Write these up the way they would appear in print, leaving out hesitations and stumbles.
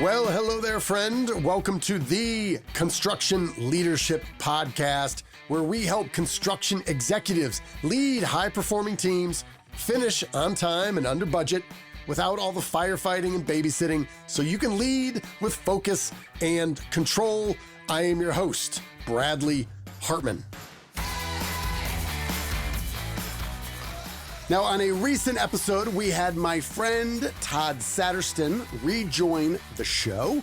Well, hello there, friend. Welcome to the Construction Leadership Podcast, where we help construction executives lead high-performing teams, finish on time and under budget, without all the firefighting and babysitting, so you can lead with focus and control. I am your host, Bradley Hartmann. Now, on a recent episode, we had my friend Todd Satterston rejoin the show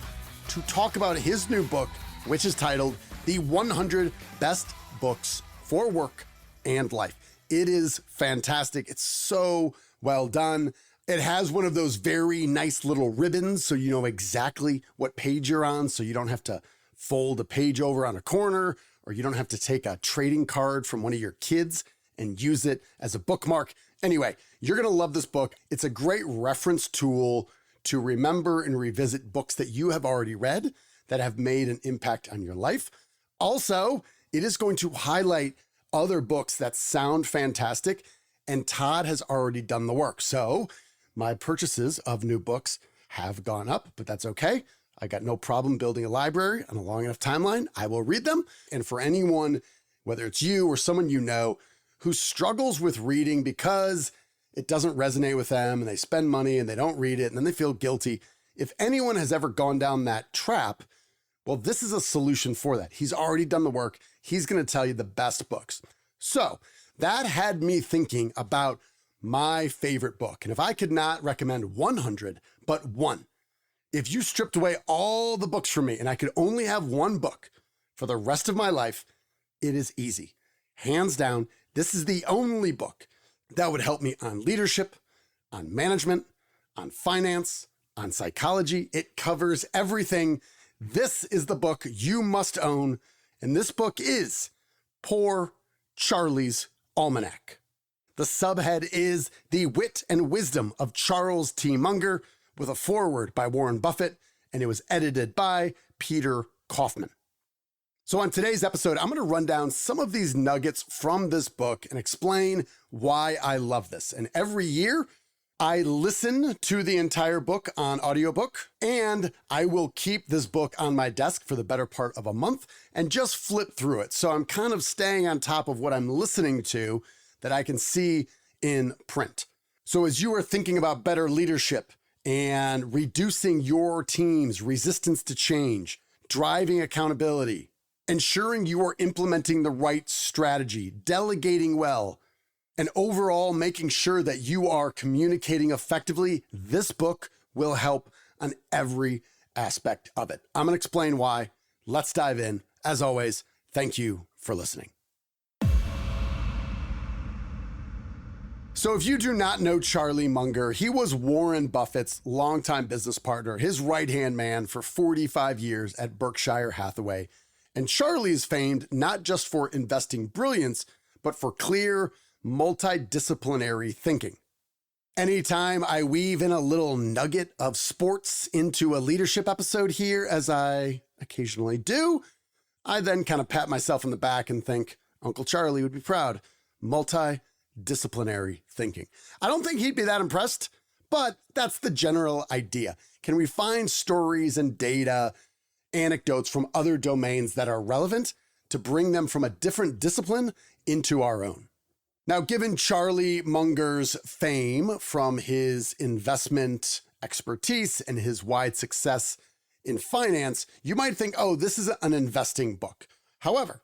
to talk about his new book, which is titled The 100 Best Books for Work and Life. It is fantastic. It's so well done. It has one of those very nice little ribbons, so you know exactly what page you're on, so you don't have to fold a page over on a corner, or you don't have to take a trading card from one of your kids and use it as a bookmark. Anyway, you're going to love this book. It's a great reference tool to remember and revisit books that you have already read that have made an impact on your life. Also, it is going to highlight other books that sound fantastic, and Todd has already done the work. So my purchases of new books have gone up, but that's okay. I got no problem building a library on a long enough timeline. I will read them. And for anyone, whether it's you or someone you know, who struggles with reading because it doesn't resonate with them and they spend money and they don't read it and then they feel guilty. If anyone has ever gone down that trap, well, this is a solution for that. He's already done the work. He's going to tell you the best books. So that had me thinking about my favorite book. And if I could not recommend 100, but one, if you stripped away all the books from me and I could only have one book for the rest of my life, it is easy. Hands down, this is the only book that would help me on leadership, on management, on finance, on psychology. It covers everything. This is the book you must own, and this book is Poor Charlie's Almanack. The subhead is The Wit and Wisdom of Charles T. Munger, with a foreword by Warren Buffett, and it was edited by Peter Kaufman. So on today's episode, I'm going to run down some of these nuggets from this book and explain why I love this. And every year, I listen to the entire book on audiobook, and I will keep this book on my desk for the better part of a month and just flip through it. So I'm kind of staying on top of what I'm listening to that I can see in print. So as you are thinking about better leadership and reducing your team's resistance to change, driving accountability, ensuring you are implementing the right strategy, delegating well, and overall making sure that you are communicating effectively, this book will help on every aspect of it. I'm going to explain why. Let's dive in. As always, thank you for listening. So if you do not know Charlie Munger, he was Warren Buffett's longtime business partner, his right-hand man for 45 years at Berkshire Hathaway. And Charlie is famed not just for investing brilliance, but for clear, multidisciplinary thinking. Anytime I weave in a little nugget of sports into a leadership episode here, as I occasionally do, I then kind of pat myself on the back and think, Uncle Charlie would be proud. Multidisciplinary thinking. I don't think he'd be that impressed, but that's the general idea. Can we find stories and data, anecdotes from other domains that are relevant to bring them from a different discipline into our own? Now, given Charlie Munger's fame from his investment expertise and his wide success in finance, you might think, oh, this is an investing book. However,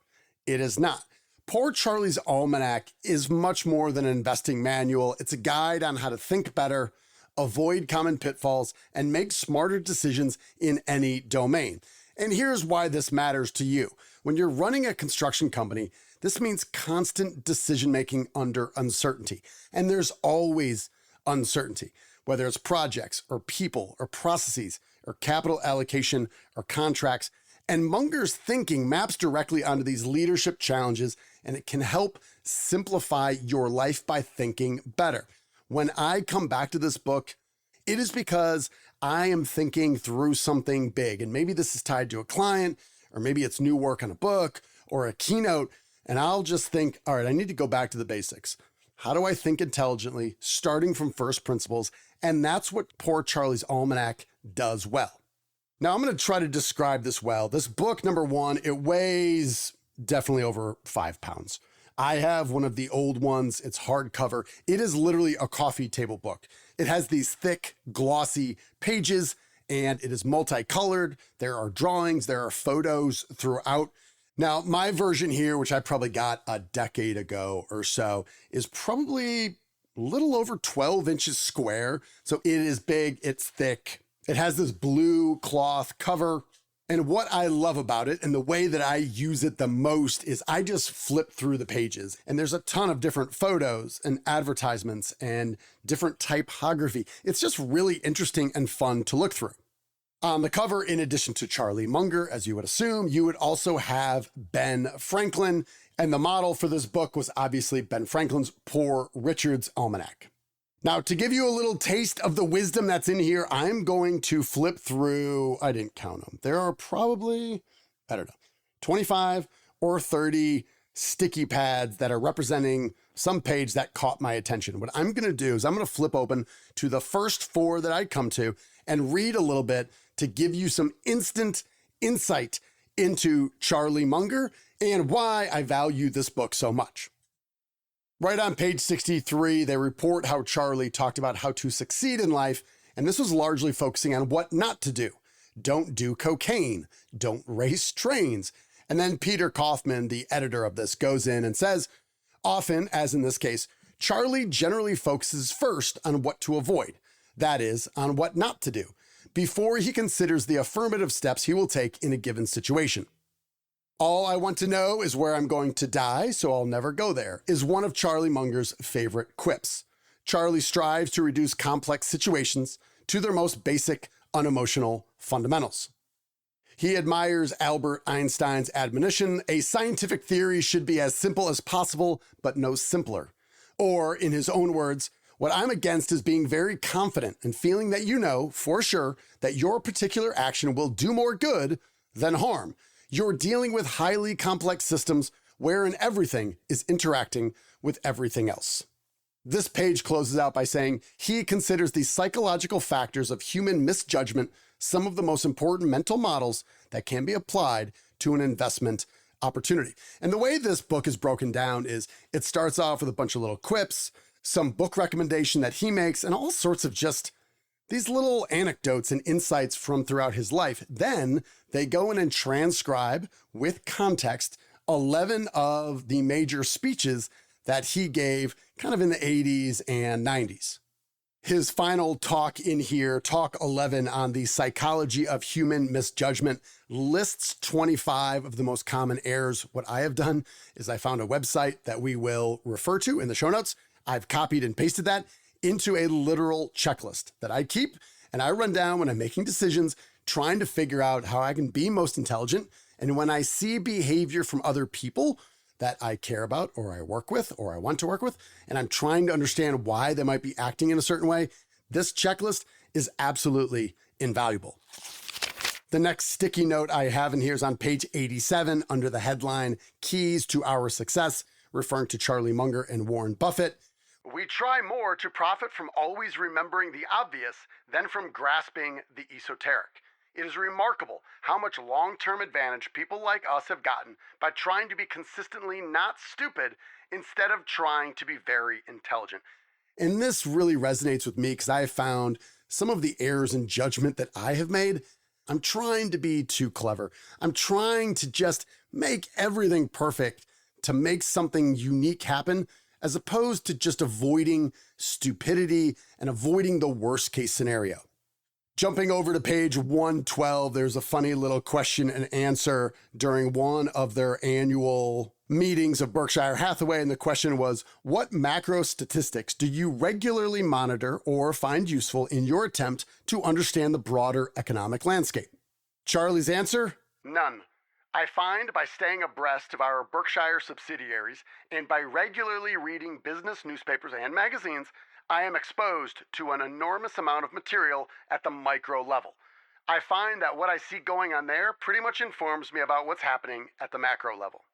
it is not. Poor Charlie's Almanack is much more than an investing manual. It's a guide on how to think better, avoid common pitfalls, and make smarter decisions in any domain. And here's why this matters to you. When you're running a construction company, this means constant decision-making under uncertainty. And there's always uncertainty, whether it's projects or people or processes or capital allocation or contracts. And Munger's thinking maps directly onto these leadership challenges, and it can help simplify your life by thinking better. When I come back to this book, it is because I am thinking through something big, and maybe this is tied to a client, or maybe it's new work on a book or a keynote, and I'll just think, all right, I need to go back to the basics. How do I think intelligently, starting from first principles? And that's what Poor Charlie's Almanack does well. Now, I'm going to try to describe this well. This book, number one, it weighs definitely over 5 pounds. I have one of the old ones. It's hardcover. It is literally a coffee table book. It has these thick, glossy pages, and it is multicolored. There are drawings, there are photos throughout. Now, my version here, which I probably got a decade ago or so, is probably a little over 12 inches square. So it is big, it's thick. It has this blue cloth cover. And what I love about it and the way that I use it the most is I just flip through the pages, and there's a ton of different photos and advertisements and different typography. It's just really interesting and fun to look through. On the cover, in addition to Charlie Munger, as you would assume, you would also have Ben Franklin. And the model for this book was obviously Ben Franklin's Poor Richard's Almanack. Now, to give you a little taste of the wisdom that's in here, I'm going to flip through, I didn't count them. There are probably, 25 or 30 sticky pads that are representing some page that caught my attention. What I'm going to do is I'm going to flip open to the first 4 that I come to and read a little bit to give you some instant insight into Charlie Munger and why I value this book so much. Right on page 63, they report how Charlie talked about how to succeed in life, and this was largely focusing on what not to do. Don't do cocaine. Don't race trains. And then Peter Kaufman, the editor of this, goes in and says, often, as in this case, Charlie generally focuses first on what to avoid, that is, on what not to do, before he considers the affirmative steps he will take in a given situation. All I want to know is where I'm going to die, so I'll never go there, is one of Charlie Munger's favorite quips. Charlie strives to reduce complex situations to their most basic, unemotional fundamentals. He admires Albert Einstein's admonition, a scientific theory should be as simple as possible, but no simpler. Or, in his own words, what I'm against is being very confident and feeling that you know, for sure, that your particular action will do more good than harm. You're dealing with highly complex systems wherein everything is interacting with everything else. This page closes out by saying he considers the psychological factors of human misjudgment some of the most important mental models that can be applied to an investment opportunity. And the way this book is broken down is it starts off with a bunch of little quips, some book recommendation that he makes, and all sorts of just these little anecdotes and insights from throughout his life. Then they go in and transcribe with context 11 of the major speeches that he gave kind of in the 80s and 90s. His final talk in here, talk 11 on the psychology of human misjudgment, lists 25 of the most common errors. What I have done is I found a website that we will refer to in the show notes. I've copied and pasted that into a literal checklist that I keep and I run down when I'm making decisions, trying to figure out how I can be most intelligent. And when I see behavior from other people that I care about or I work with or I want to work with, and I'm trying to understand why they might be acting in a certain way, this checklist is absolutely invaluable. The next sticky note I have in here is on page 87 under the headline, Keys to Our Success, referring to Charlie Munger and Warren Buffett. We try more to profit from always remembering the obvious than from grasping the esoteric. It is remarkable how much long-term advantage people like us have gotten by trying to be consistently not stupid instead of trying to be very intelligent. And this really resonates with me because I have found some of the errors in judgment that I have made. I'm trying to be too clever. I'm trying to just make everything perfect to make something unique happen, as opposed to just avoiding stupidity and avoiding the worst case scenario. Jumping over to page 112, there's a funny little question and answer during one of their annual meetings of Berkshire Hathaway, and the question was, what macro statistics do you regularly monitor or find useful in your attempt to understand the broader economic landscape? Charlie's answer? None. I find by staying abreast of our Berkshire subsidiaries and by regularly reading business newspapers and magazines, I am exposed to an enormous amount of material at the micro level. I find that what I see going on there pretty much informs me about what's happening at the macro level.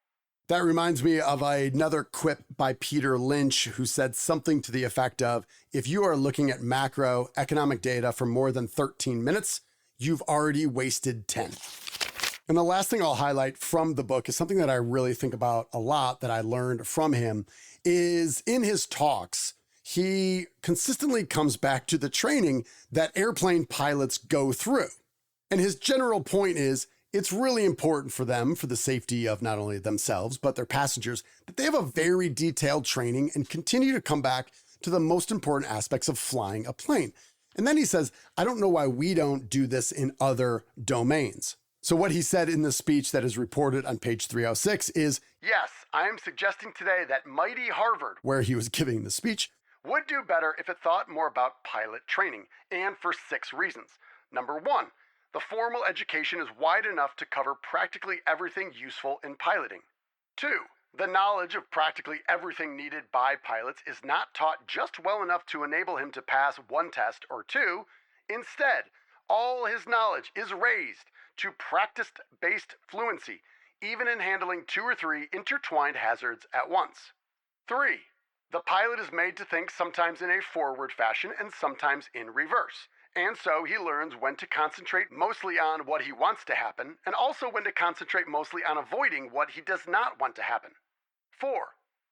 That reminds me of another quip by Peter Lynch, who said something to the effect of, if you are looking at macroeconomic data for more than 13 minutes, you've already wasted 10. And the last thing I'll highlight from the book is something that I really think about a lot that I learned from him is in his talks, he consistently comes back to the training that airplane pilots go through. And his general point is it's really important for them, for the safety of not only themselves, but their passengers, that they have a very detailed training and continue to come back to the most important aspects of flying a plane. And then he says, I don't know why we don't do this in other domains. So what he said in the speech that is reported on page 306 is, yes, I am suggesting today that mighty Harvard, where he was giving the speech, would do better if it thought more about pilot training, and for 6 reasons. Number 1, the formal education is wide enough to cover practically everything useful in piloting. 2, the knowledge of practically everything needed by pilots is not taught just well enough to enable him to pass 1 test or 2. Instead, all his knowledge is raised to practice-based fluency, even in handling 2 or 3 intertwined hazards at once. 3, the pilot is made to think sometimes in a forward fashion and sometimes in reverse, and so he learns when to concentrate mostly on what he wants to happen and also when to concentrate mostly on avoiding what he does not want to happen. 4,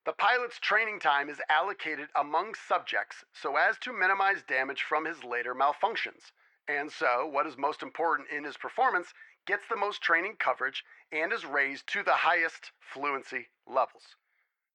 the pilot's training time is allocated among subjects so as to minimize damage from his later malfunctions. And so, what is most important in his performance gets the most training coverage and is raised to the highest fluency levels.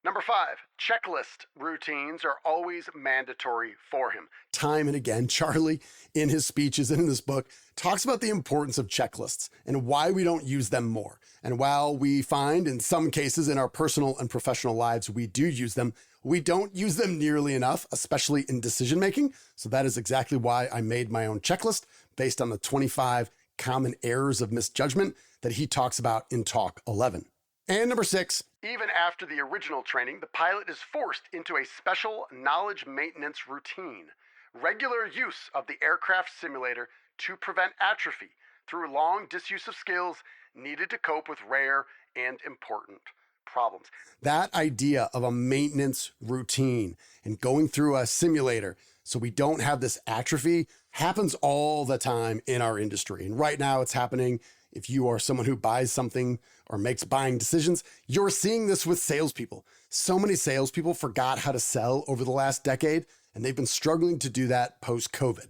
Number 5, checklist routines are always mandatory for him. Time and again, Charlie, in his speeches and in this book, talks about the importance of checklists and why we don't use them more. And while we find in some cases in our personal and professional lives we do use them, we don't use them nearly enough, especially in decision making. So that is exactly why I made my own checklist based on the 25 common errors of misjudgment that he talks about in Talk 11. And number 6, even after the original training, the pilot is forced into a special knowledge maintenance routine, regular use of the aircraft simulator to prevent atrophy through long disuse of skills needed to cope with rare and important problems. That idea of a maintenance routine and going through a simulator so we don't have this atrophy happens all the time in our industry. And right now it's happening. If you are someone who buys something or makes buying decisions, you're seeing this with salespeople. So many salespeople forgot how to sell over the last decade, and they've been struggling to do that post-COVID.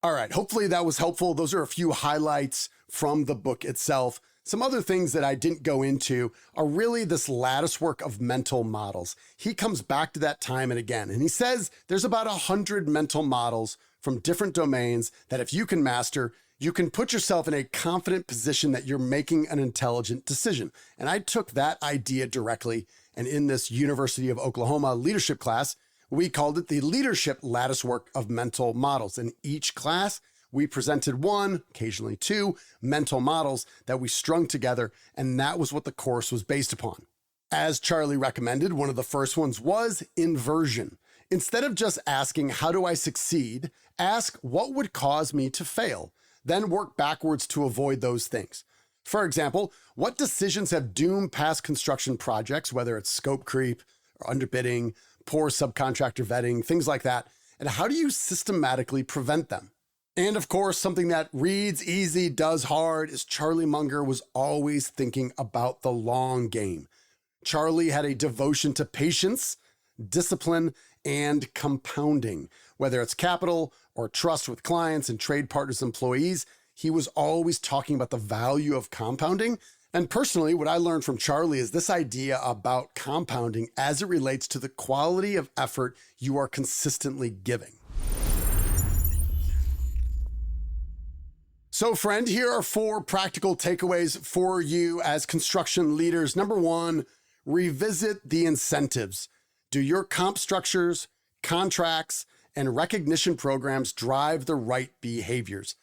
All right, hopefully that was helpful. Those are a few highlights from the book itself. Some other things that I didn't go into are really this lattice work of mental models. He comes back to that time and again, and he says there's about 100 mental models from different domains that if you can master, you can put yourself in a confident position that you're making an intelligent decision. And I took that idea directly, and in this University of Oklahoma leadership class, we called it the leadership lattice work of mental models. In each class, we presented 1, occasionally 2, mental models that we strung together, and that was what the course was based upon. As Charlie recommended, one of the first ones was inversion. Instead of just asking, how do I succeed? Ask, what would cause me to fail? Then work backwards to avoid those things. For example, what decisions have doomed past construction projects, whether it's scope creep or underbidding, poor subcontractor vetting, things like that, and how do you systematically prevent them? And of course, something that reads easy, does hard is Charlie Munger was always thinking about the long game. Charlie had a devotion to patience, discipline, and compounding. Whether it's capital or trust with clients and trade partners, employees, he was always talking about the value of compounding. And personally, what I learned from Charlie is this idea about compounding as it relates to the quality of effort you are consistently giving. So friend, here are 4 practical takeaways for you as construction leaders. Number 1, revisit the incentives. Do your comp structures, contracts, and recognition programs drive the right behaviors?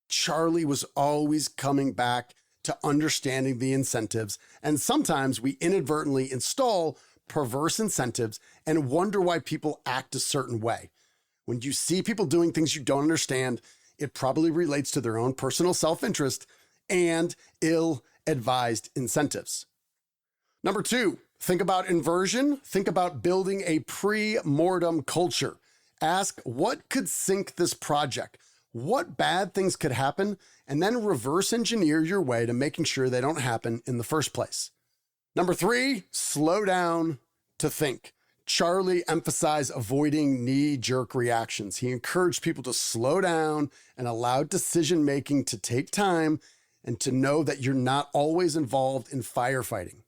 Charlie was always coming back to understanding the incentives, and sometimes we inadvertently install perverse incentives and wonder why people act a certain way. When you see people doing things you don't understand, it probably relates to their own personal self-interest and ill-advised incentives. Number 2, think about inversion. Think about building a pre-mortem culture. Ask, what could sink this project? what bad things could happen, and then reverse engineer your way to making sure they don't happen in the first place. Number 3, slow down to think. Charlie emphasized avoiding knee-jerk reactions. He encouraged people to slow down and allow decision-making to take time and to know that you're not always involved in firefighting.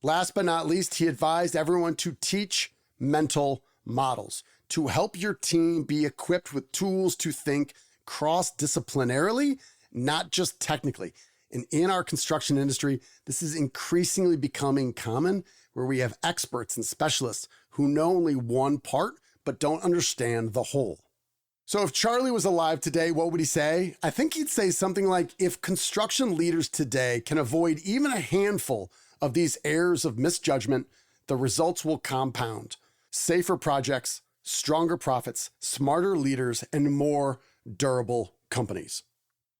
Last but not least, he advised everyone to teach mental models to help your team be equipped with tools to think cross-disciplinarily, not just technically. And in our construction industry, this is increasingly becoming common, where we have experts and specialists who know only one part but don't understand the whole. So if Charlie was alive today, what would he say? I think he'd say something like, if construction leaders today can avoid even a handful of these errors of misjudgment, the results will compound. Safer projects, stronger profits, smarter leaders, and more durable companies.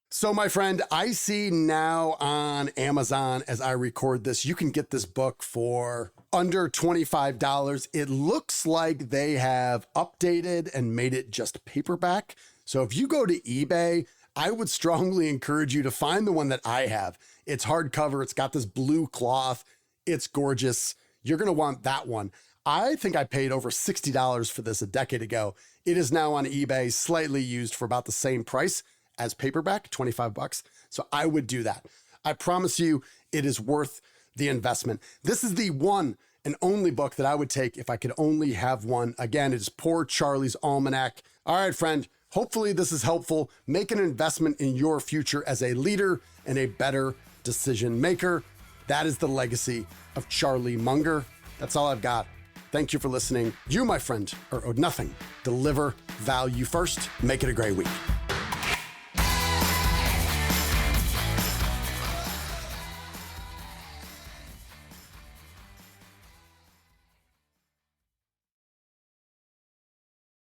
So my friend, I see now on Amazon as I record this, you can get this book for under $25. It looks like they have updated and made it just paperback. So if you go to eBay, I would strongly encourage you to find the one that I have. It's hardcover. It's got this blue cloth. It's gorgeous. You're going to want that one. I think I paid over $60 for this a decade ago. It is now on eBay, slightly used for about the same price as paperback, $25. So I would do that. I promise you it is worth the investment. This is the one and only book that I would take if I could only have one. Again, it is Poor Charlie's Almanack. All right, friend, hopefully this is helpful. Make an investment in your future as a leader and a better decision maker. That is the legacy of Charlie Munger. That's all I've got. Thank you for listening. You, my friend, are owed nothing. Deliver value first. Make it a great week.